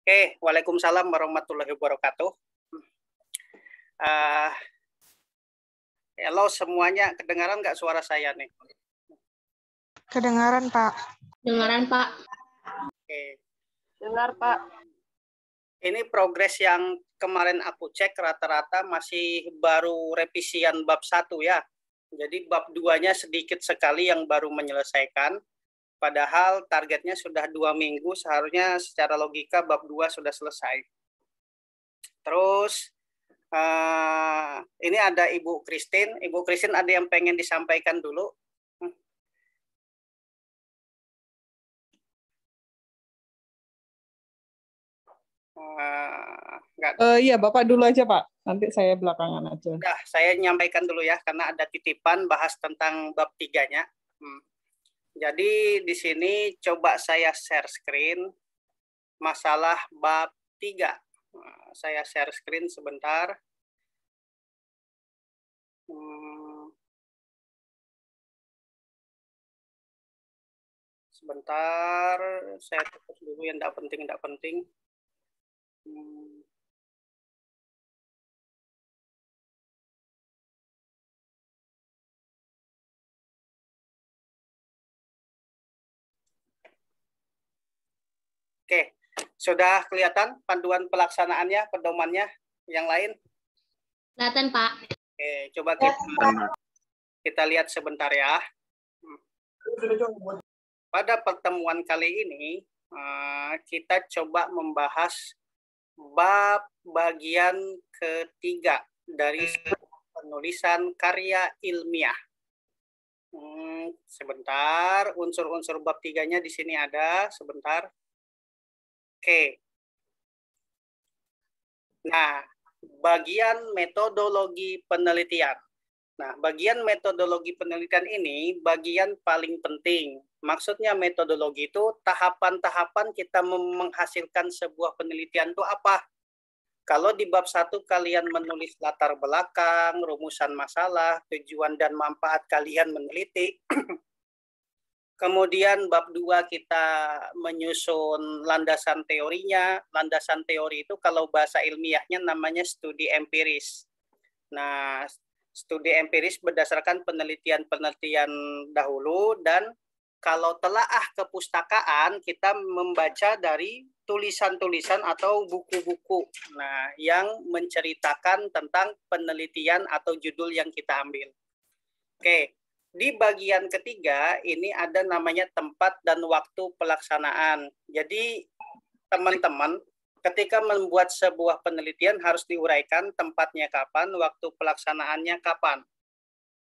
Oke, Waalaikumsalam warahmatullahi wabarakatuh. Halo semuanya, kedengaran nggak suara saya nih? Kedengaran, Pak. Dengaran, Pak. Oke. Dengar, Pak. Ini progres yang kemarin aku cek rata-rata masih baru revisian bab 1 ya. Jadi bab 2-nya sedikit sekali yang baru menyelesaikan. Padahal targetnya sudah 2 minggu, seharusnya secara logika bab 2 sudah selesai. Terus ini ada Ibu Christine. Ibu Christine ada yang pengen disampaikan dulu? Iya, Bapak dulu aja, Pak. Nanti saya belakangan aja. Udah, saya nyampaikan dulu ya, karena ada titipan bahas tentang bab 3-nya. Jadi di sini coba saya share screen masalah bab 3. Saya share screen sebentar. Sebentar, saya tutup dulu yang tidak penting. Oke, sudah kelihatan panduan pelaksanaannya, pedomannya, yang lain? Kelihatan, Pak. Oke, coba kita lihat sebentar ya. Pada pertemuan kali ini, kita coba membahas bab bagian ketiga dari penulisan karya ilmiah. Sebentar, unsur-unsur bab 3-nya di sini ada, sebentar. Oke. Nah, bagian metodologi penelitian. Nah, bagian metodologi penelitian ini bagian paling penting. Maksudnya metodologi itu tahapan-tahapan kita menghasilkan sebuah penelitian itu apa? Kalau di bab 1 kalian menulis latar belakang, rumusan masalah, tujuan dan manfaat kalian meneliti. Kemudian bab 2 kita menyusun landasan teorinya. Landasan teori itu kalau bahasa ilmiahnya namanya studi empiris. Nah, studi empiris berdasarkan penelitian-penelitian dahulu, dan kalau telaah kepustakaan kita membaca dari tulisan-tulisan atau buku-buku yang menceritakan tentang penelitian atau judul yang kita ambil. Oke. Di bagian ketiga ini ada namanya tempat dan waktu pelaksanaan. Jadi teman-teman ketika membuat sebuah penelitian harus diuraikan tempatnya kapan, waktu pelaksanaannya kapan.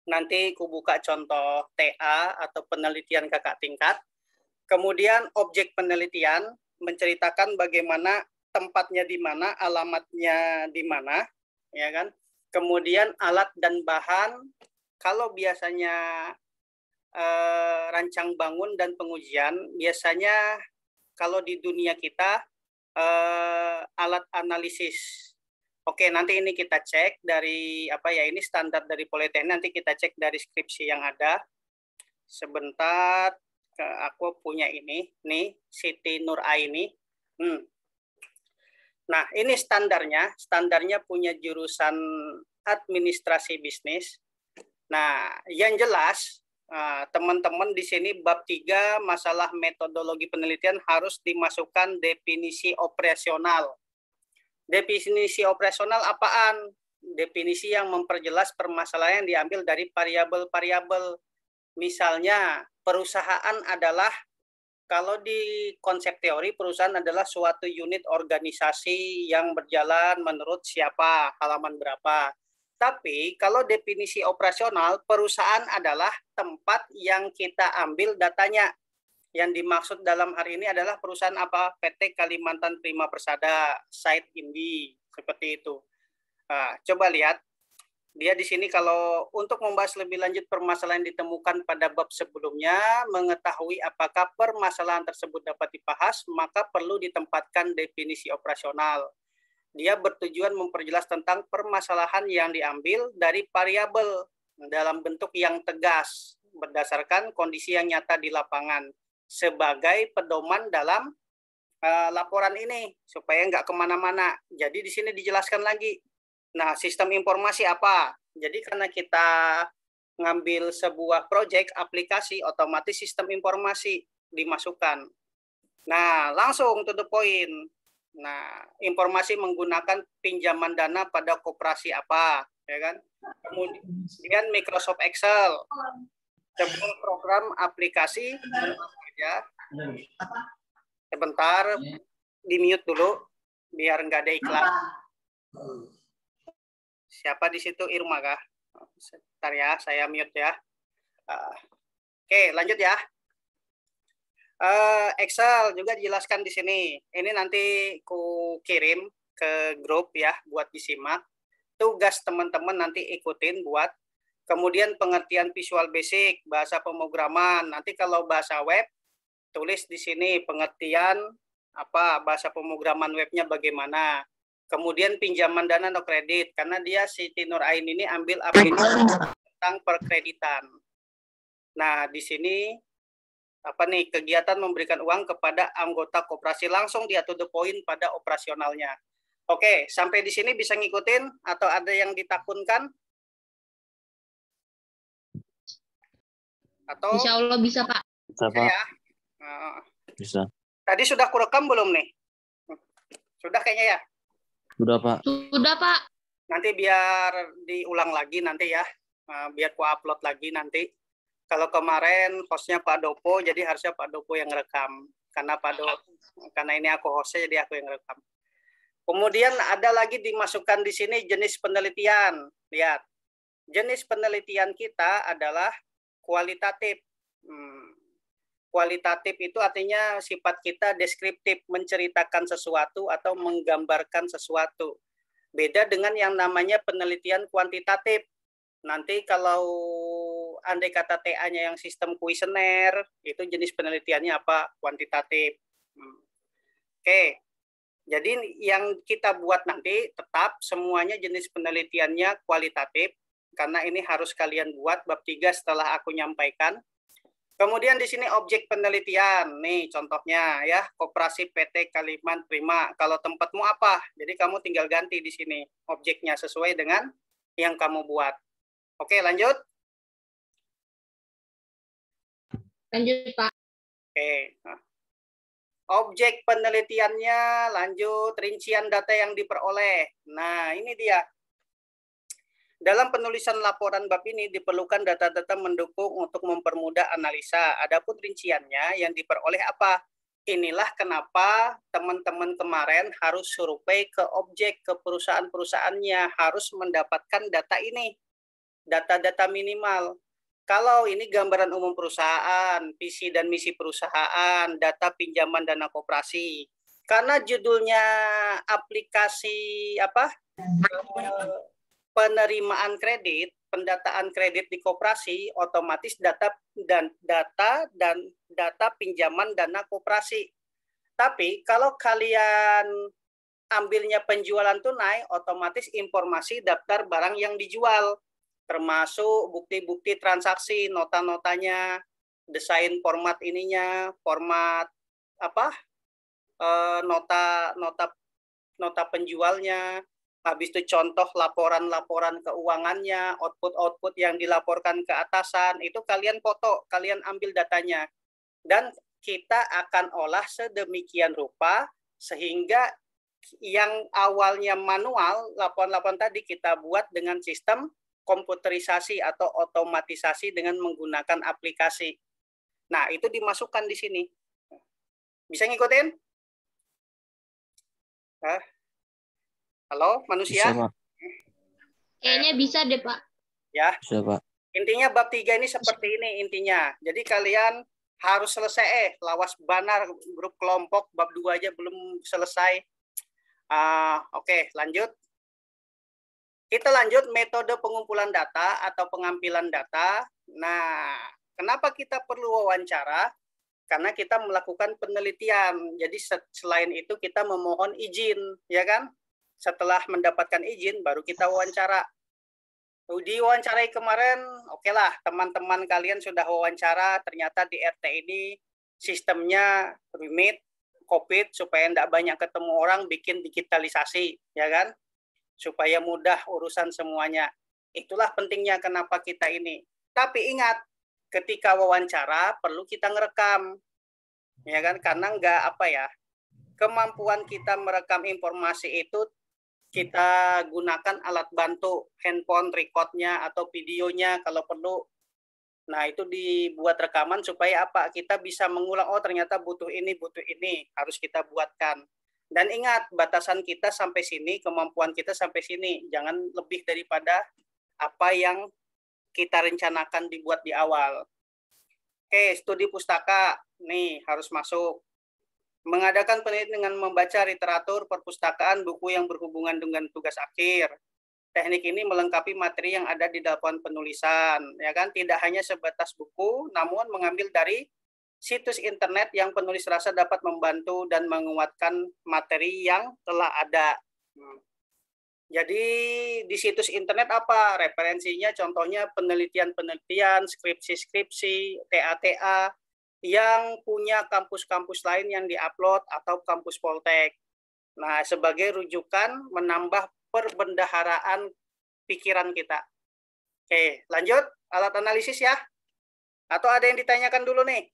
Nanti aku buka contoh TA atau penelitian kakak tingkat. Kemudian objek penelitian menceritakan bagaimana tempatnya di mana, alamatnya di mana, ya kan? Kemudian alat dan bahan. Kalau biasanya rancang bangun dan pengujian, biasanya kalau di dunia kita alat analisis. Oke, nanti ini kita cek dari ini standar dari Politeknik, nanti kita cek dari skripsi yang ada. Sebentar, aku punya ini, nih Siti Nur Aini. Nah, ini standarnya punya jurusan administrasi bisnis. Nah, yang jelas teman-teman di sini bab 3 masalah metodologi penelitian harus dimasukkan definisi operasional. Definisi operasional apaan? Definisi yang memperjelas permasalahan yang diambil dari variabel-variabel. Misalnya, perusahaan adalah, kalau di konsep teori, perusahaan adalah suatu unit organisasi yang berjalan menurut siapa, halaman berapa. Tapi kalau definisi operasional, perusahaan adalah tempat yang kita ambil datanya. Yang dimaksud dalam hari ini adalah perusahaan apa? PT Kalimantan Prima Persada, Site Indi, seperti itu. Nah, coba lihat. Dia di sini kalau untuk membahas lebih lanjut permasalahan yang ditemukan pada bab sebelumnya, mengetahui apakah permasalahan tersebut dapat dibahas, maka perlu ditempatkan definisi operasional. Dia bertujuan memperjelas tentang permasalahan yang diambil dari variabel dalam bentuk yang tegas berdasarkan kondisi yang nyata di lapangan sebagai pedoman dalam laporan ini supaya nggak kemana-mana. Jadi di sini dijelaskan lagi. Nah, sistem informasi apa? Jadi karena kita ngambil sebuah proyek aplikasi, otomatis sistem informasi dimasukkan. Nah, langsung to the point. Nah, informasi menggunakan pinjaman dana pada koperasi apa, ya kan? Kemudian Microsoft Excel, sebuah program aplikasi, ya. Sebentar, di mute dulu, biar nggak ada iklan. Siapa di situ? Irma kah? Sebentar ya, saya mute ya. Oke, lanjut ya. Excel juga dijelaskan di sini. Ini nanti ku kirim ke grup ya, buat disimak. Tugas teman-teman nanti ikutin buat. Kemudian pengertian Visual Basic, bahasa pemrograman. Nanti kalau bahasa web, tulis di sini pengertian apa bahasa pemrograman webnya bagaimana. Kemudian pinjaman dana atau kredit, karena dia Siti Nur Ain ini ambil aplikasi tentang perkreditan. Nah, di sini apa nih, kegiatan memberikan uang kepada anggota koperasi, langsung dia to the point pada operasionalnya. Oke, sampai di sini bisa ngikutin atau ada yang ditakunkan? Atau Insya Allah bisa, Pak. Bisa, Pak. ya? Bisa. Tadi sudah kurekam belum nih? Sudah kayaknya ya? Sudah, Pak. Sudah, Pak. Nanti biar diulang lagi nanti ya. Biar ku upload lagi nanti. Kalau kemarin hostnya Pak Dopo, jadi harusnya Pak Dopo yang rekam. Karena ini aku hostnya, jadi aku yang rekam. Kemudian ada lagi dimasukkan di sini jenis penelitian. Lihat, jenis penelitian kita adalah kualitatif. Kualitatif itu artinya sifat kita deskriptif, menceritakan sesuatu atau menggambarkan sesuatu. Beda dengan yang namanya penelitian kuantitatif. Nanti kalau andai kata TA-nya yang sistem kuesioner, itu jenis penelitiannya apa? Kuantitatif. Oke. Jadi yang kita buat nanti tetap semuanya jenis penelitiannya kualitatif, karena ini harus kalian buat bab 3 setelah aku nyampaikan. Kemudian di sini objek penelitian, nih contohnya ya, Koperasi PT Kaliman Prima. Kalau tempatmu apa? Jadi kamu tinggal ganti di sini objeknya sesuai dengan yang kamu buat. Oke, lanjut. Lanjut, Pak. Oke. Nah. Objek penelitiannya, lanjut, rincian data yang diperoleh. Nah, ini dia. Dalam penulisan laporan bab ini diperlukan data-data mendukung untuk mempermudah analisa. Adapun rinciannya yang diperoleh apa? Inilah kenapa teman-teman kemarin harus survei ke objek, ke perusahaan-perusahaannya, harus mendapatkan data ini. Data-data minimal. Kalau ini gambaran umum perusahaan, visi dan misi perusahaan, data pinjaman dana koperasi. Karena judulnya aplikasi apa? Penerimaan kredit, pendataan kredit di koperasi, otomatis data pinjaman dana koperasi. Tapi kalau kalian ambilnya penjualan tunai, otomatis informasi daftar barang yang dijual, termasuk bukti-bukti transaksi, nota-notanya, desain format ininya, format apa, nota penjualnya, habis itu contoh laporan-laporan keuangannya, output-output yang dilaporkan ke atasan, itu kalian foto, kalian ambil datanya, dan kita akan olah sedemikian rupa sehingga yang awalnya manual, laporan-laporan tadi kita buat dengan sistem komputerisasi atau otomatisasi dengan menggunakan aplikasi. Nah, itu dimasukkan di sini. Bisa ngikutin? Halo, manusia? Bisa, Pak. Kayaknya bisa deh, Pak. Ya. Bisa, Pak. Intinya bab 3 ini seperti ini intinya. Jadi kalian harus selesai lawas banar grup kelompok bab 2 aja belum selesai. Oke, lanjut. Kita lanjut metode pengumpulan data atau pengambilan data. Nah, kenapa kita perlu wawancara? Karena kita melakukan penelitian. Jadi selain itu kita memohon izin, ya kan? Setelah mendapatkan izin, baru kita wawancara. Diwawancarai kemarin, oke lah, teman-teman kalian sudah wawancara, ternyata di RT ini sistemnya rumit, COVID supaya tidak banyak ketemu orang, bikin digitalisasi, ya kan? Supaya mudah urusan semuanya. Itulah pentingnya kenapa kita ini. Tapi ingat, ketika wawancara perlu kita ngerekam, ya kan? Karena kemampuan kita merekam informasi itu kita gunakan alat bantu, handphone, recordnya atau videonya kalau perlu. Nah, itu dibuat rekaman supaya apa? Kita bisa mengulang, oh ternyata butuh ini, harus kita buatkan. Dan ingat, batasan kita sampai sini, kemampuan kita sampai sini. Jangan lebih daripada apa yang kita rencanakan dibuat di awal. Oke, studi pustaka. Nih, harus masuk. Mengadakan penelitian dengan membaca literatur, perpustakaan, buku yang berhubungan dengan tugas akhir. Teknik ini melengkapi materi yang ada di dalam penulisan, ya kan? Tidak hanya sebatas buku, namun mengambil dari situs internet yang penulis rasa dapat membantu dan menguatkan materi yang telah ada. Jadi di situs internet apa referensinya? Contohnya penelitian-penelitian, skripsi-skripsi, TA-TA yang punya kampus-kampus lain yang diupload atau kampus Poltek. Nah, sebagai rujukan menambah perbendaharaan pikiran kita. Oke, lanjut alat analisis ya. Atau ada yang ditanyakan dulu nih?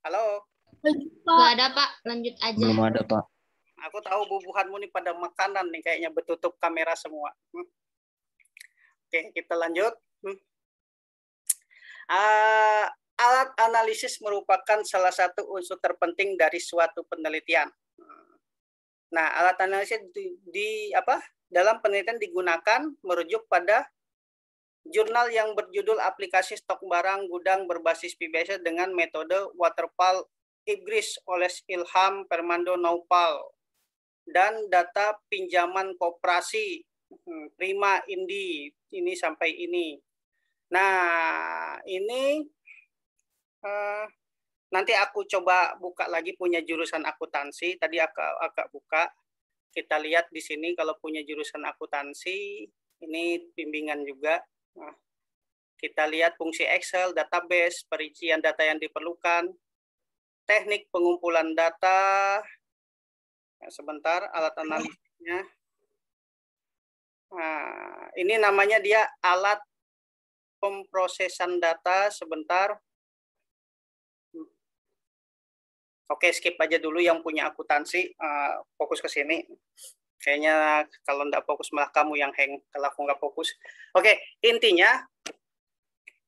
Halo? Nggak ada, Pak. Lanjut aja. Belum ada, Pak. Aku tahu bubuhanmu nih pada makanan nih, kayaknya bertutup kamera semua. Oke, kita lanjut. Alat analisis merupakan salah satu unsur terpenting dari suatu penelitian. Nah, alat analisis dalam penelitian digunakan merujuk pada jurnal yang berjudul aplikasi stok barang gudang berbasis PBS dengan metode waterfall Inggris oleh Ilham Fernando Naupal dan data pinjaman koperasi Prima Indi ini sampai ini. Nah, ini nanti aku coba buka lagi punya jurusan akuntansi. Tadi agak buka. Kita lihat di sini kalau punya jurusan akuntansi, ini bimbingan juga. Nah, kita lihat fungsi Excel, database, perincian data yang diperlukan, teknik pengumpulan data. Sebentar, alat analisisnya. Nah, ini namanya dia alat pemrosesan data. Sebentar. Oke, skip aja dulu yang punya akuntansi, fokus ke sini. Kayaknya kalau nggak fokus malah kamu yang hang, kalau aku nggak fokus. Oke, intinya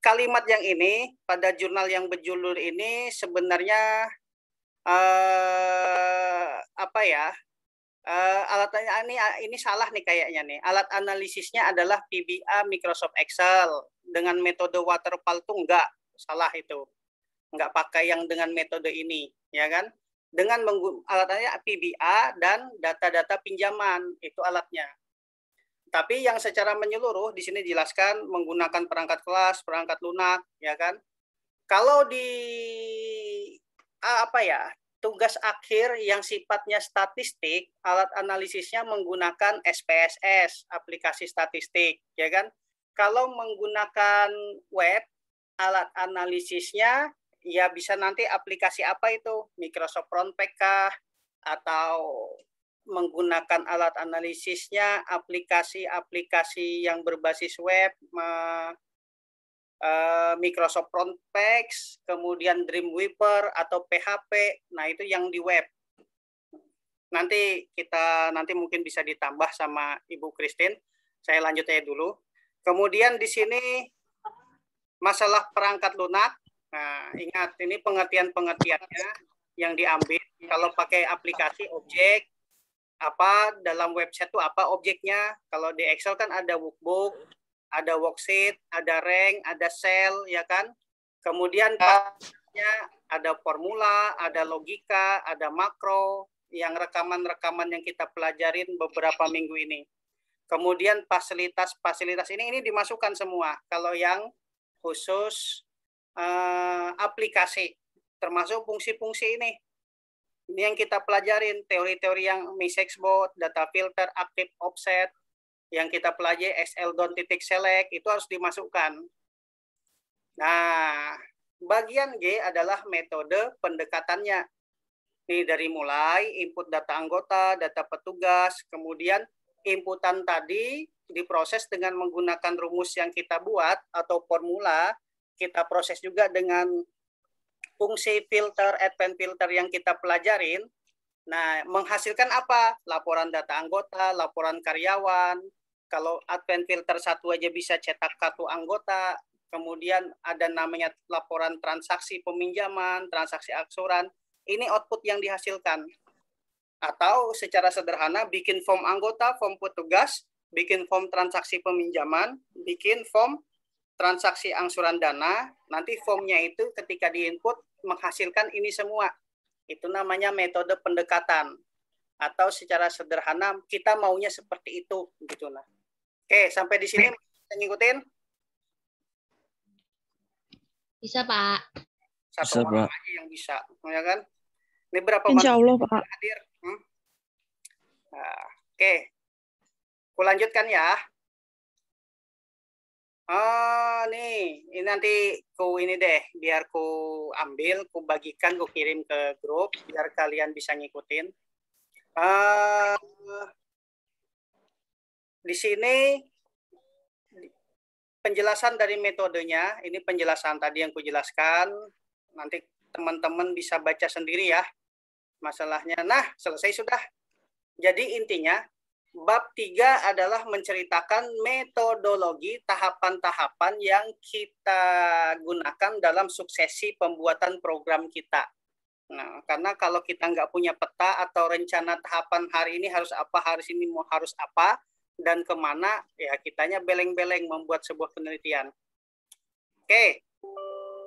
kalimat yang ini pada jurnal yang berjudul ini sebenarnya alatnya ini salah nih kayaknya nih. Alat analisisnya adalah VBA Microsoft Excel dengan metode waterfall tuh enggak, salah itu. Enggak pakai yang dengan metode ini, ya kan? Dengan alatnya PBA dan data-data pinjaman, itu alatnya. Tapi yang secara menyeluruh di sini dijelaskan menggunakan perangkat kelas, perangkat lunak, ya kan? Kalau di tugas akhir yang sifatnya statistik, alat analisisnya menggunakan SPSS, aplikasi statistik, ya kan? Kalau menggunakan web, alat analisisnya ya bisa nanti aplikasi apa itu, Microsoft Frontpage kah, atau menggunakan alat analisisnya aplikasi-aplikasi yang berbasis web, Microsoft Frontpage, kemudian Dreamweaver atau PHP. Nah, itu yang di web. Nanti mungkin bisa ditambah sama Ibu Christine. Saya lanjut aja dulu. Kemudian di sini masalah perangkat lunak. Nah, ingat ini pengertiannya yang diambil. Kalau pakai aplikasi objek, apa dalam website itu apa objeknya? Kalau di Excel kan ada workbook, ada worksheet, ada rank, ada cell, ya kan? Kemudian pasnya ada formula, ada logika, ada makro, yang rekaman-rekaman yang kita pelajarin beberapa minggu ini. Kemudian fasilitas ini dimasukkan semua. Kalau yang khusus aplikasi, termasuk fungsi-fungsi ini. Ini yang kita pelajarin, teori-teori yang MISEXBOT, data filter, active offset, yang kita pelajari XL select itu harus dimasukkan. Nah, Bagian G adalah metode pendekatannya. Ini dari mulai input data anggota, data petugas, kemudian inputan tadi diproses dengan menggunakan rumus yang kita buat atau formula, kita proses juga dengan fungsi filter, advanced filter yang kita pelajarin. Nah, menghasilkan apa? Laporan data anggota, laporan karyawan. Kalau advanced filter satu aja bisa cetak kartu anggota. Kemudian ada namanya laporan transaksi peminjaman, transaksi aksuran. Ini output yang dihasilkan. Atau secara sederhana bikin form anggota, form petugas, bikin form transaksi peminjaman, bikin form transaksi angsuran dana. Nanti formnya itu ketika diinput menghasilkan ini semua. Itu namanya metode pendekatan. Atau secara sederhana kita maunya seperti itu gitu lah. Oke, sampai di sini bisa ngikutin? Bisa, Pak. Satu Bisa, orang Pak. aja yang bisa, ya kan? Ini berapa Insya Allah, manusia Pak. yang hadir? Nah, oke. Aku lanjutkan ya. Nih, ini nanti ini deh, biar ku ambil, ku bagikan, ku kirim ke grup, biar kalian bisa ngikutin. Di sini penjelasan dari metodenya, ini penjelasan tadi yang ku jelaskan, nanti teman-teman bisa baca sendiri ya masalahnya. Nah, selesai sudah. Jadi intinya, bab 3 adalah menceritakan metodologi tahapan-tahapan yang kita gunakan dalam suksesi pembuatan program kita. Nah, karena kalau kita nggak punya peta atau rencana tahapan hari ini harus apa, hari ini mau harus apa, dan kemana, ya kitanya beleng-beleng membuat sebuah penelitian. Oke,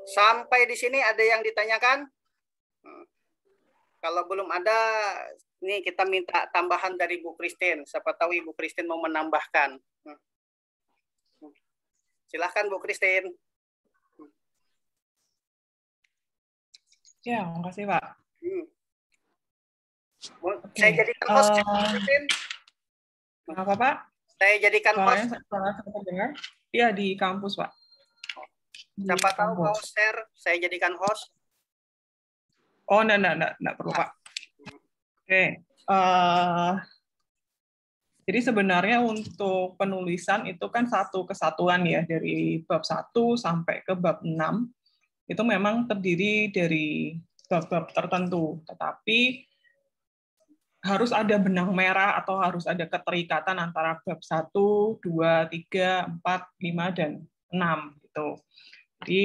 sampai di sini ada yang ditanyakan? Kalau belum ada, ini kita minta tambahan dari Bu Christine. Siapa tahu Ibu Christine mau menambahkan. Silahkan Bu Christine. Ya, makasih Pak. Saya jadikan host, Bu Christine. Apa Pak? Saya jadikan host. Suara saya terdengar? Iya, di kampus Pak. Siapa tahu mau share, saya jadikan host. Oh, enggak perlu Pak. Oke. Jadi sebenarnya untuk penulisan itu kan satu kesatuan ya, dari bab 1 sampai ke bab 6. Itu memang terdiri dari bab-bab tertentu, tetapi harus ada benang merah atau harus ada keterikatan antara bab 1, 2, 3, 4, 5, dan 6. Gitu. Jadi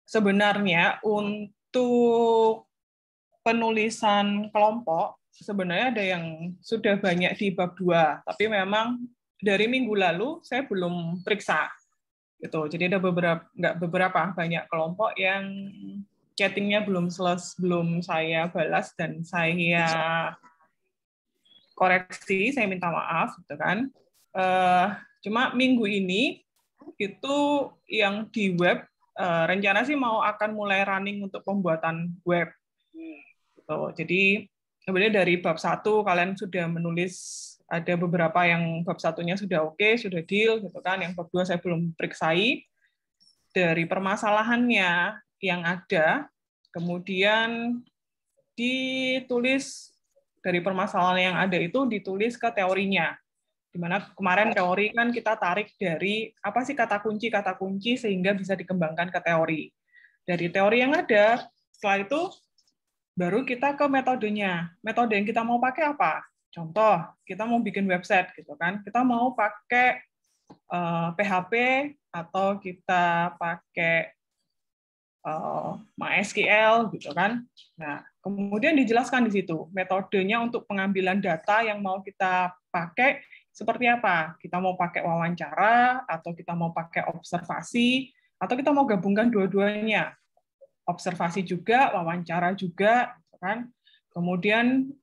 sebenarnya untuk penulisan kelompok, sebenarnya ada yang sudah banyak di bab 2, tapi memang dari minggu lalu saya belum periksa. Gitu. Jadi ada banyak kelompok yang chattingnya belum saya balas dan saya koreksi, saya minta maaf, gitu kan. Cuma minggu ini itu yang di web rencana sih akan mulai running untuk pembuatan web. Jadi sebenarnya dari bab 1 kalian sudah menulis, ada beberapa yang bab 1-nya sudah oke, sudah deal gitu kan. Yang bab 2 saya belum periksai. Dari permasalahannya yang ada, kemudian ditulis dari permasalahan yang ada itu ditulis ke teorinya. Dimana kemarin teori kan kita tarik dari apa sih kata kunci sehingga bisa dikembangkan ke teori. Dari teori yang ada, setelah itu baru kita ke metodenya. Metode yang kita mau pakai apa? Contoh, kita mau bikin website gitu kan. Kita mau pakai PHP atau kita pakai MySQL gitu kan. Nah, kemudian dijelaskan di situ metodenya untuk pengambilan data yang mau kita pakai seperti apa. Kita mau pakai wawancara atau kita mau pakai observasi atau kita mau gabungkan dua-duanya. Observasi juga, wawancara juga, kan? Kemudian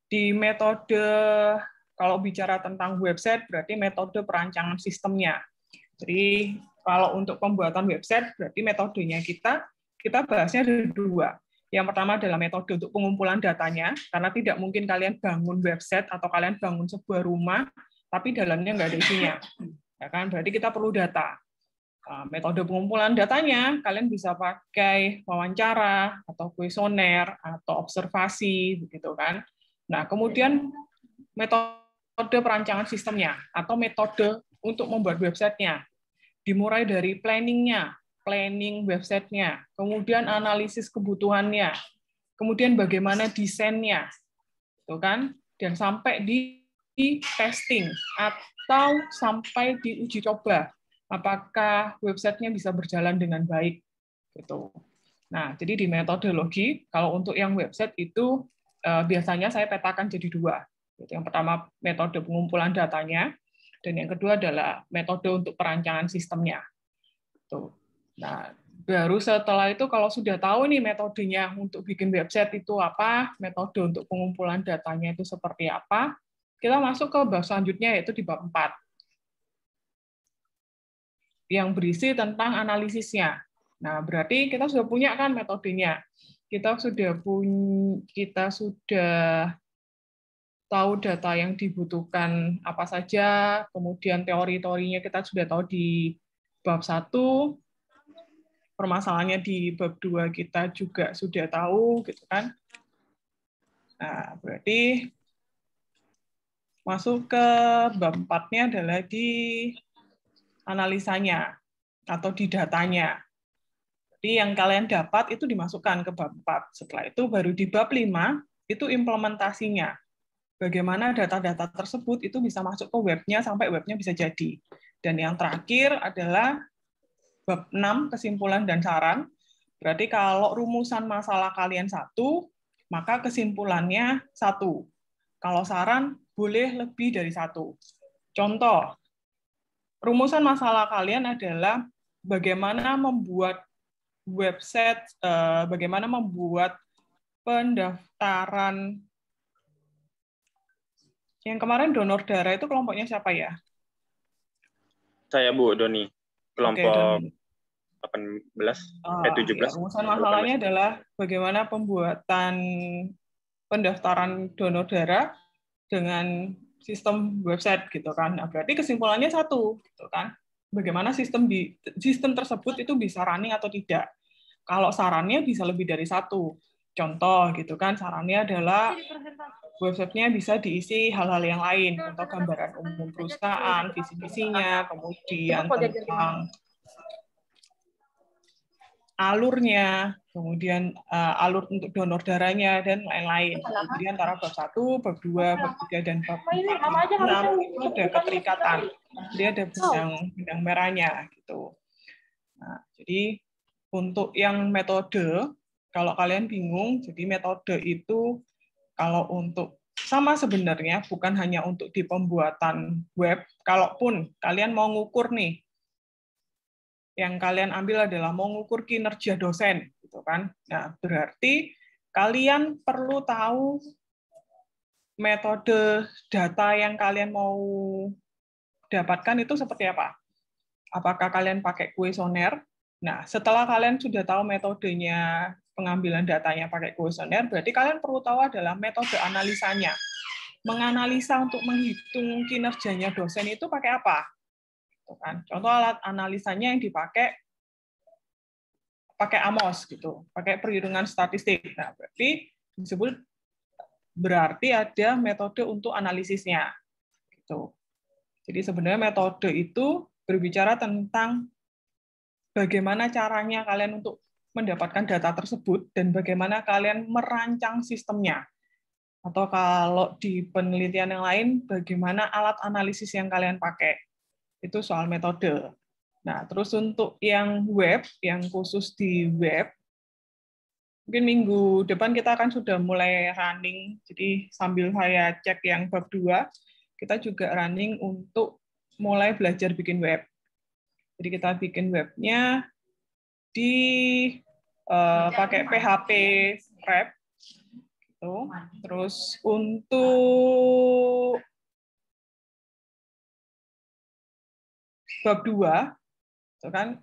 di metode, kalau bicara tentang website, berarti metode perancangan sistemnya. Jadi kalau untuk pembuatan website, berarti metodenya kita bahasnya ada 2. Yang pertama adalah metode untuk pengumpulan datanya, karena tidak mungkin kalian bangun website atau kalian bangun sebuah rumah, tapi dalamnya nggak ada isinya. Ya kan? Berarti kita perlu data. Metode pengumpulan datanya, kalian bisa pakai wawancara, atau kuesioner, atau observasi, begitu kan. Nah, kemudian metode perancangan sistemnya, atau metode untuk membuat websitenya. Dimulai dari planning websitenya, kemudian analisis kebutuhannya, kemudian bagaimana desainnya, gitu kan, dan sampai di testing, atau sampai di uji coba. Apakah websitenya bisa berjalan dengan baik, gitu. Nah, jadi di metodologi, kalau untuk yang website itu biasanya saya petakan jadi 2. Yang pertama metode pengumpulan datanya, dan yang kedua adalah metode untuk perancangan sistemnya. Tuh. Nah, baru setelah itu kalau sudah tahu nih metodenya untuk bikin website itu apa, metode untuk pengumpulan datanya itu seperti apa, kita masuk ke bab selanjutnya yaitu di bab 4. Yang berisi tentang analisisnya. Nah, berarti kita sudah punya kan metodenya. Kita sudah tahu data yang dibutuhkan apa saja, kemudian teori-teorinya kita sudah tahu di bab 1, permasalahannya di bab 2 kita juga sudah tahu, gitu kan. Nah, berarti masuk ke bab 4-nya adalah di analisanya atau di datanya. Jadi yang kalian dapat itu dimasukkan ke bab 4. Setelah itu baru di bab 5 itu implementasinya. Bagaimana data-data tersebut itu bisa masuk ke webnya sampai webnya bisa jadi. Dan yang terakhir adalah bab 6, kesimpulan dan saran. Berarti kalau rumusan masalah kalian 1, maka kesimpulannya 1. Kalau saran, boleh lebih dari 1. Contoh, rumusan masalah kalian adalah bagaimana membuat website, bagaimana membuat pendaftaran. Yang kemarin donor darah itu kelompoknya siapa ya? Saya, Bu, Doni. Kelompok Doni. 17. Ya, rumusan masalahnya adalah bagaimana pembuatan pendaftaran donor darah dengan sistem website, gitu kan. Nah, berarti kesimpulannya 1, gitu kan. Bagaimana sistem tersebut itu bisa running atau tidak. Kalau sarannya bisa lebih dari 1. Contoh, gitu kan, sarannya adalah websitenya bisa diisi hal-hal yang lain, contoh gambaran umum perusahaan, visi-misinya, kemudian tentang alurnya, kemudian alur untuk donor darahnya, dan lain-lain. Jadi antara bab 1, bab 2, bab 3, dan bab 4, 5, 6 itu ada keterikatan. Jadi ada benang merahnya. Gitu. Nah, jadi untuk yang metode, kalau kalian bingung, jadi metode itu kalau untuk sama sebenarnya bukan hanya untuk di pembuatan web, kalaupun kalian mau ngukur nih, yang kalian ambil adalah mengukur kinerja dosen, gitu kan. Nah, berarti kalian perlu tahu metode data yang kalian mau dapatkan itu seperti apa. Apakah kalian pakai kuesioner? Nah, setelah kalian sudah tahu metodenya pengambilan datanya pakai kuesioner, berarti kalian perlu tahu adalah metode analisanya. Menganalisa untuk menghitung kinerjanya dosen itu pakai apa? Kan. Contoh alat analisanya yang dipakai AMOS gitu, pakai perhitungan statistik. Nah, berarti ada metode untuk analisisnya. Gitu. Jadi sebenarnya metode itu berbicara tentang bagaimana caranya kalian untuk mendapatkan data tersebut dan bagaimana kalian merancang sistemnya. Atau kalau di penelitian yang lain, bagaimana alat analisis yang kalian pakai. Itu soal metode. Nah, terus untuk yang web, yang khusus di web, mungkin minggu depan kita akan sudah mulai running. Jadi sambil saya cek yang bab 2, kita juga running untuk mulai belajar bikin web. Jadi kita bikin webnya di pakai PHP Wrap. Gitu. Terus untuk bab 2, kan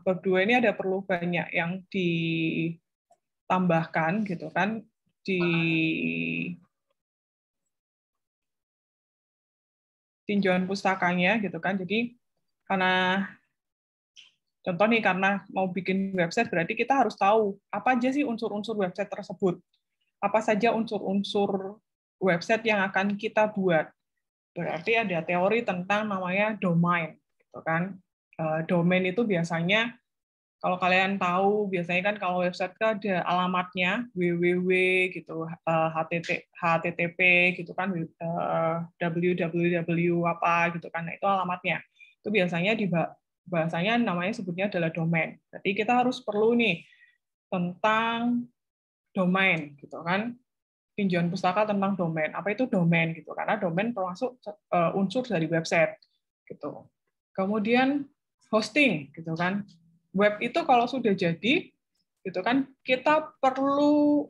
bab 2 ini ada perlu banyak yang ditambahkan, gitu kan, di tinjauan pustakanya, gitu kan. Jadi karena Contoh nih, karena mau bikin website berarti kita harus tahu apa aja sih unsur-unsur website tersebut. Apa saja unsur-unsur website yang akan kita buat. Berarti ada teori tentang namanya domain, gitu kan. Domain itu biasanya, kalau kalian tahu, biasanya kan kalau website kan ada alamatnya, www gitu, http gitu kan, www apa gitu kan. Nah, itu alamatnya. Itu biasanya bahasanya namanya sebutnya adalah domain. Jadi kita harus perlu nih tentang domain gitu kan. Tinjauan pustaka tentang domain. Apa itu domain gitu? Karena domain termasuk unsur dari website gitu. Kemudian hosting gitu kan. Web itu kalau sudah jadi gitu kan, kita perlu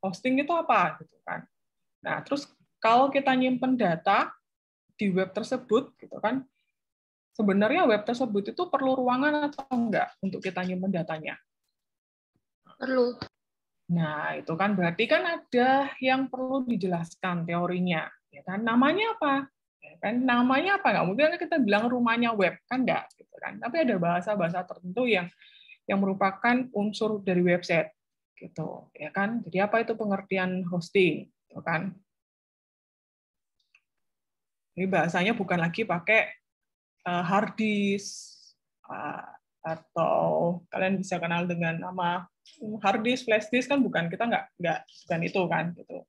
hosting itu apa gitu kan. Nah, terus kalau kita nyimpen data di web tersebut gitu kan, sebenarnya web tersebut itu perlu ruangan atau enggak untuk kita nyimpen datanya? Perlu. Nah, itu kan berarti kan ada yang perlu dijelaskan teorinya, ya kan? Namanya apa? Ya kan, namanya apa? Nggak mungkin kita bilang rumahnya web, kan enggak, gitu kan? Tapi ada bahasa-bahasa tertentu yang merupakan unsur dari website, gitu, ya kan? Jadi apa itu pengertian hosting, gitu kan? Ini bahasanya bukan lagi pakai hard disk, atau kalian bisa kenal dengan nama hard disk, flash disk kan bukan, kita bukan itu kan gitu.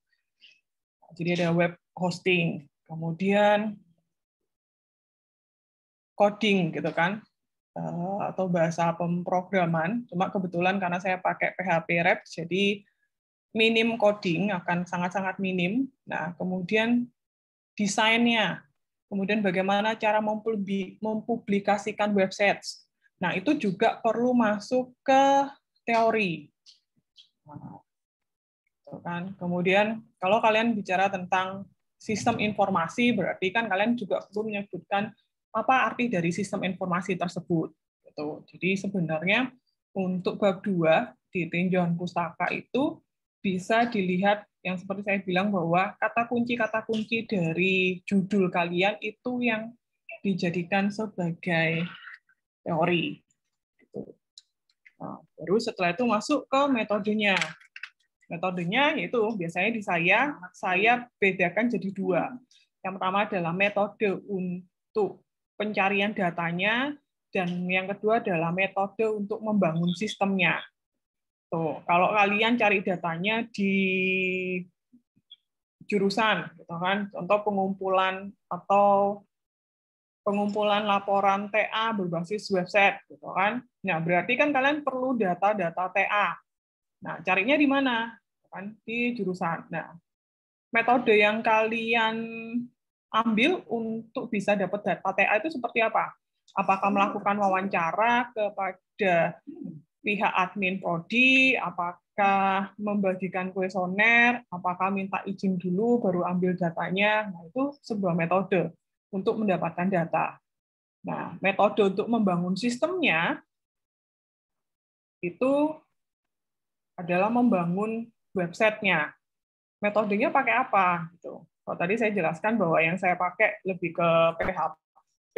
Jadi ada web hosting, kemudian coding gitu kan, atau bahasa pemrograman. Cuma kebetulan karena saya pakai PHP Wrap, jadi minim coding, akan sangat-sangat minim. Nah, kemudian desainnya, kemudian bagaimana cara mempublikasikan website. Nah, itu juga perlu masuk ke teori. Kan. Kemudian kalau kalian bicara tentang sistem informasi, berarti kan kalian juga perlu menyebutkan apa arti dari sistem informasi tersebut. Jadi sebenarnya untuk bab 2 di tinjauan pustaka itu bisa dilihat yang seperti saya bilang bahwa kata kunci dari judul kalian itu yang dijadikan sebagai teori. Nah, baru setelah itu masuk ke metodenya. Metodenya yaitu biasanya di saya bedakan jadi 2. Yang pertama adalah metode untuk pencarian datanya, dan yang kedua adalah metode untuk membangun sistemnya. Tuh, kalau kalian cari datanya di jurusan, gitu kan, contoh pengumpulan laporan TA berbasis website, gitu kan. Nah, berarti kan kalian perlu data-data TA. Nah, carinya di mana? Kan di jurusan. Nah, metode yang kalian ambil untuk bisa dapat data TA itu seperti apa? Apakah melakukan wawancara kepada pihak admin prodi, apakah membagikan kuesioner, apakah minta izin dulu baru ambil datanya? Nah, itu sebuah metode untuk mendapatkan data. Nah, metode untuk membangun sistemnya itu adalah membangun websitenya. Metodenya pakai apa? Gitu. Kalau tadi saya jelaskan bahwa yang saya pakai lebih ke PHP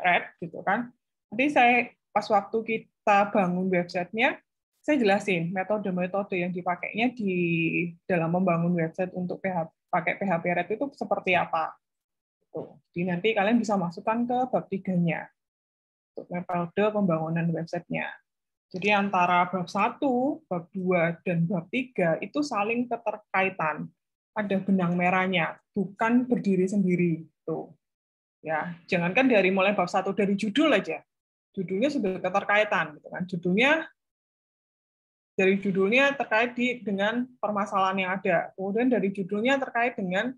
Wrap, gitu kan. Nanti saya pas waktu kita bangun websitenya, saya jelasin metode-metode yang dipakainya di dalam membangun website untuk pakai PHP Wrap itu seperti apa. Gitu. Jadi nanti kalian bisa masukkan ke bab 3-nya untuk metode pembangunan websitenya. Jadi antara bab 1, bab 2, dan bab 3 itu saling keterkaitan. Ada benang merahnya, bukan berdiri sendiri. Tuh. Ya, jangankan dari mulai bab 1 dari judul aja. Judulnya sudah keterkaitan, gitu kan. Dari judulnya terkait dengan permasalahan yang ada. Kemudian dari judulnya terkait dengan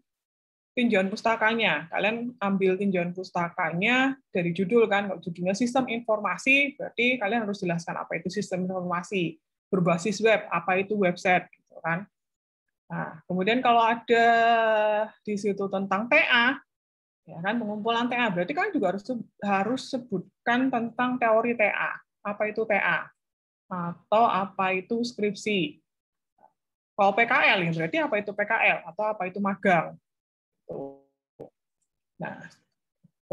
tinjauan pustakanya. Kalian ambil tinjauan pustakanya dari judul kan, kalau judulnya sistem informasi, berarti kalian harus jelaskan apa itu sistem informasi. Berbasis web, apa itu website, gitu kan. Nah, kemudian kalau ada di situ tentang TA, ya kan, pengumpulan TA, berarti kalian juga harus sebutkan tentang teori TA. Apa itu TA? Atau apa itu skripsi? Kalau PKL, ya berarti apa itu PKL? Atau apa itu magang? Nah,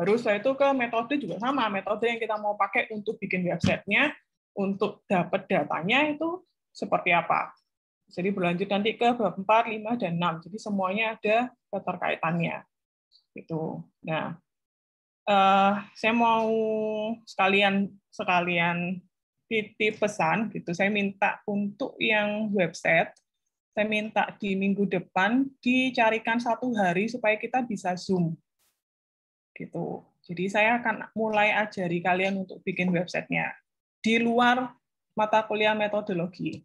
Baru setelah itu ke metode juga sama, metode yang kita mau pakai untuk bikin websitenya, untuk dapat datanya itu seperti apa. Jadi berlanjut nanti ke bab 4, 5, dan 6. Jadi semuanya ada keterkaitannya. Gitu. Nah, saya mau sekalian titip pesan gitu. Saya minta untuk yang website, saya minta di minggu depan dicarikan 1 hari supaya kita bisa Zoom. Gitu. Jadi saya akan mulai ajari kalian untuk bikin websitenya di luar mata kuliah metodologi.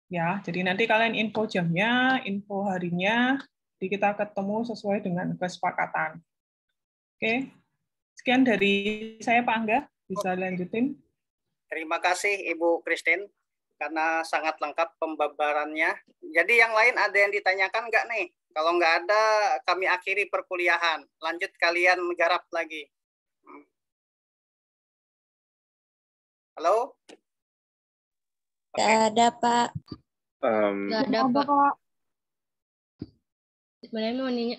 Ya, jadi nanti kalian info jamnya, info harinya, jadi kita ketemu sesuai dengan kesepakatan. Oke. Sekian dari saya, Pak Angga. Bisa lanjutin. Terima kasih Ibu Christine karena sangat lengkap pembabarannya. Jadi yang lain ada yang ditanyakan nggak nih? Kalau nggak ada, kami akhiri perkuliahan. Lanjut kalian garap lagi. Halo? Nggak ada, Pak. Nggak ada, Pak. Sebenarnya mau nanya.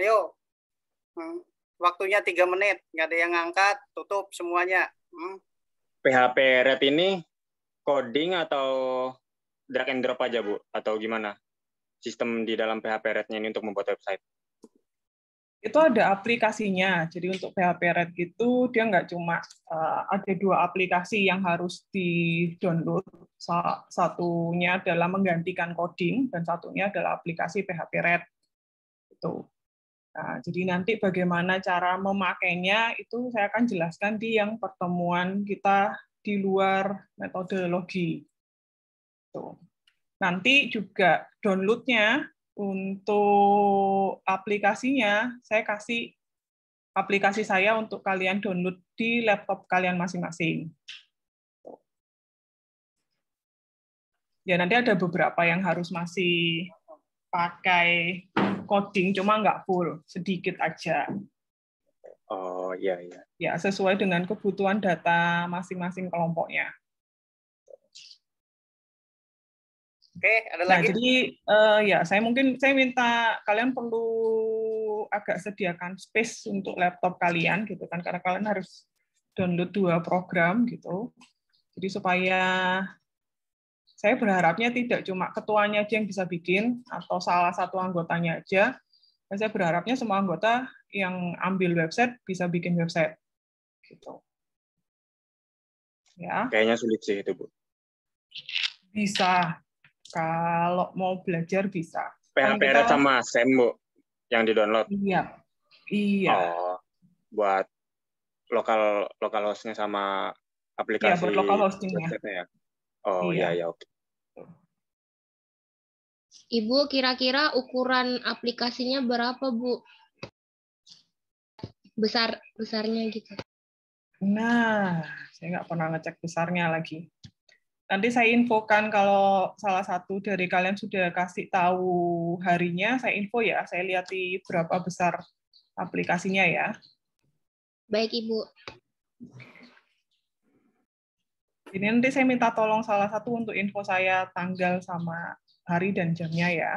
Ayo. Waktunya 3 menit. Nggak ada yang ngangkat, tutup semuanya. PHP Red ini coding atau drag and drop aja, Bu? Atau gimana? Sistem di dalam PHP Red-nya ini untuk membuat website? Itu ada aplikasinya. Jadi untuk PHP Red itu dia nggak cuma ada 2 aplikasi yang harus di-download. Satunya adalah menggantikan coding dan satunya adalah aplikasi PHP Red. Itu. Nah, jadi nanti bagaimana cara memakainya itu saya akan jelaskan di yang pertemuan kita di luar metodologi. Tuh. Nanti juga downloadnya untuk aplikasinya, saya kasih aplikasi saya untuk kalian download di laptop kalian masing-masing. Ya, nanti ada beberapa yang harus masih pakai coding, cuma nggak full, sedikit aja. Oh, iya, iya. Ya, sesuai dengan kebutuhan data masing-masing kelompoknya. Oke, ada Nah, lagi? jadi ya saya minta kalian perlu agak sediakan space untuk laptop kalian gitu kan, karena kalian harus download 2 program gitu. Jadi supaya saya berharapnya tidak cuma ketuanya aja yang bisa bikin atau salah satu anggotanya aja. Saya berharapnya semua anggota yang ambil website bisa bikin website gitu. Ya. Kayaknya sulit sih itu, Bu. Bisa. Kalau mau belajar bisa. PHP Red sama SEM, Bu, yang di-download? Iya. Iya. Oh, buat lokal hostnya sama aplikasi. Iya, buat lokal hostingnya. Ya? Oh, iya, iya, oke. Ibu, kira-kira ukuran aplikasinya berapa, Bu? Besarnya gitu. Nah, saya nggak pernah ngecek besarnya lagi. Nanti saya infokan kalau salah satu dari kalian sudah kasih tahu harinya, saya info ya, saya lihat di berapa besar aplikasinya ya. Baik, Ibu. Ini nanti saya minta tolong salah satu untuk info saya tanggal sama hari dan jamnya ya.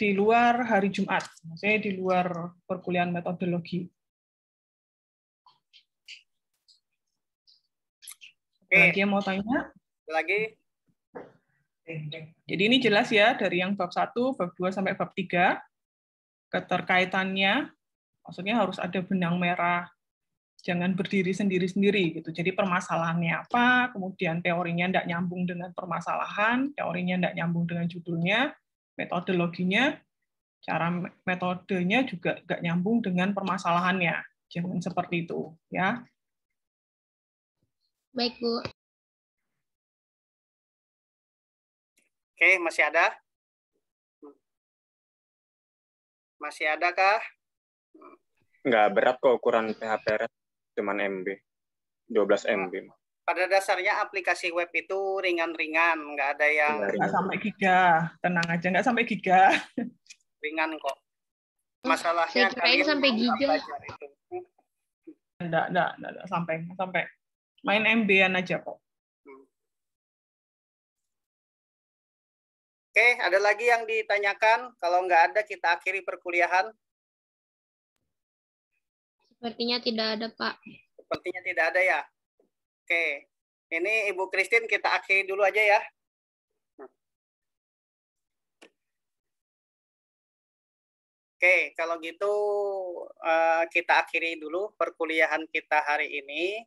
Di luar hari Jumat, maksudnya di luar perkuliahan metodologi. Lagi yang mau tanya? Lagi? Jadi ini jelas ya, dari yang bab 1, bab 2, sampai bab 3, keterkaitannya, maksudnya harus ada benang merah, jangan berdiri sendiri-sendiri. Gitu. Jadi permasalahannya apa, kemudian teorinya tidak nyambung dengan permasalahan, teorinya tidak nyambung dengan judulnya, metodologinya, cara metodenya juga nggak nyambung dengan permasalahannya. Jangan seperti itu. Ya. Baik, Bu. Oke, masih ada? Masih ada kah? Nggak berat kok ukuran PHP Red, cuman MB, 12 MB. Pada dasarnya aplikasi web itu ringan-ringan, nggak ada yang... Nggak sampai giga, tenang aja, nggak sampai giga. Ringan kok. Masalahnya Saya kirain sampai giga. Nggak sampai. Main MB-an aja kok. Oke, ada lagi yang ditanyakan? Kalau nggak ada, kita akhiri perkuliahan. Sepertinya tidak ada, Pak. Sepertinya tidak ada ya. Oke, ini Ibu Christine kita akhiri dulu aja ya. Oke, kalau gitu kita akhiri dulu perkuliahan kita hari ini.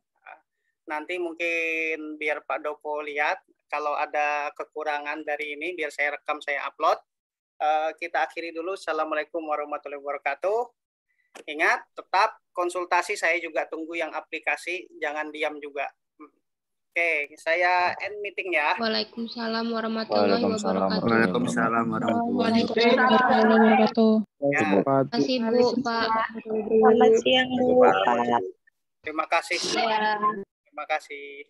Nanti mungkin biar Pak Doko lihat, kalau ada kekurangan dari ini, biar saya rekam, saya upload. Kita akhiri dulu. Assalamualaikum warahmatullahi wabarakatuh. Ingat, tetap konsultasi, saya juga tunggu yang aplikasi, jangan diam juga. Oke, saya end meeting ya. Waalaikumsalam warahmatullahi wabarakatuh. Waalaikumsalam warahmatullahi wabarakatuh. Ya, Terima kasih, Bu, Pak. Selamat siang, Bu. terima kasih. Ya. Terima kasih.